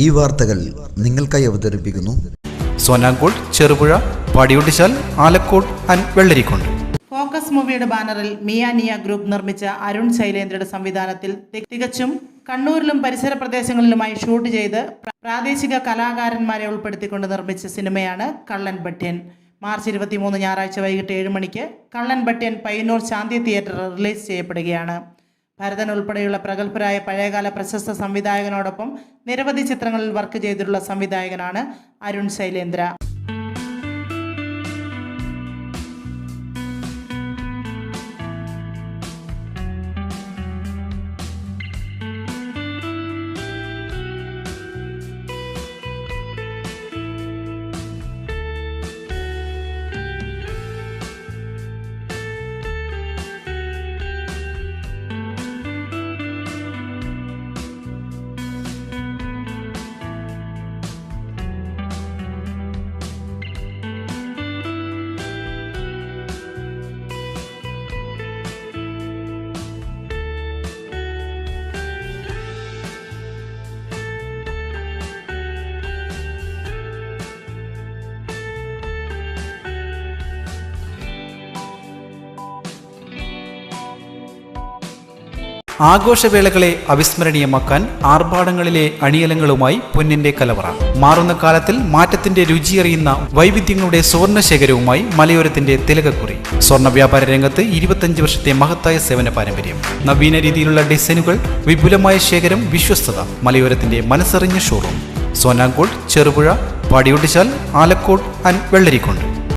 ഈ വാർത്തകൾ നിങ്ങൾക്കായി അവതരിപ്പിക്കുന്നു Sona gold, Cherupuzha, Padiyottuchal, Alakode and Vellarikundu. Focus മൂവിയുടെ ബാനറിൽ മിയാനിയ ഗ്രൂപ്പ് നിർമ്മിച്ച അരുൺ ശൈലേന്ദ്രയുടെ സംവിധാനത്തിൽ തികച്ചും കണ്ണൂരിലും പരിസര പ്രദേശങ്ങളിലുമായി ഷൂട്ട് ചെയ്ത് പ്രാദേശിക കലാകാരന്മാരെ ഉൾപ്പെടുത്തിക്കൊണ്ട് നിർമ്മിച്ച സിനിമയാണ് കള്ളൻ ബട്ട്യൻ. മാർച്ച് 23 ഞായറാഴ്ച വൈകിട്ട് 7 മണിക്ക് കള്ളൻ ബട്ട്യൻ പയ്യന്നൂർ ശാന്തി തിയേറ്ററിൽ റിലീസ് ചെയ്യപ്പെടുകയാണ്. ഭരതൻ ഉൾപ്പെടെയുള്ള പ്രഗത്ഭരായ പഴയകാല പ്രശസ്ത സംവിധായകനോടൊപ്പം നിരവധി ചിത്രങ്ങളിൽ വർക്ക് ചെയ്തിട്ടുള്ള സംവിധായകനാണ് അരുൺ ശൈലേന്ദ്ര. ആഘോഷവേളകളെ അവിസ്മരണീയമാക്കാൻ ആർഭാടങ്ങളിലെ അണിയലങ്ങളുമായി പൊന്നിന്റെ കലവറ. മാറുന്ന കാലത്തിൽ മാറ്റത്തിന്റെ രുചിയറിയുന്ന വൈവിധ്യങ്ങളുടെ സ്വർണ്ണശേഖരവുമായി മലയോരത്തിന്റെ തിലകക്കുറി. സ്വർണ്ണ വ്യാപാര രംഗത്ത് 25 വർഷത്തെ മഹത്തായ സേവന പാരമ്പര്യം. നവീന രീതിയിലുള്ള ഡിസൈനുകൾ, വിപുലമായ ശേഖരം, വിശ്വസ്തത. മലയോരത്തിന്റെ മനസ്സറിഞ്ഞ showroom. Sona gold, Cherupuzha, Padiyottuchal, Alakode and Vellarikundu.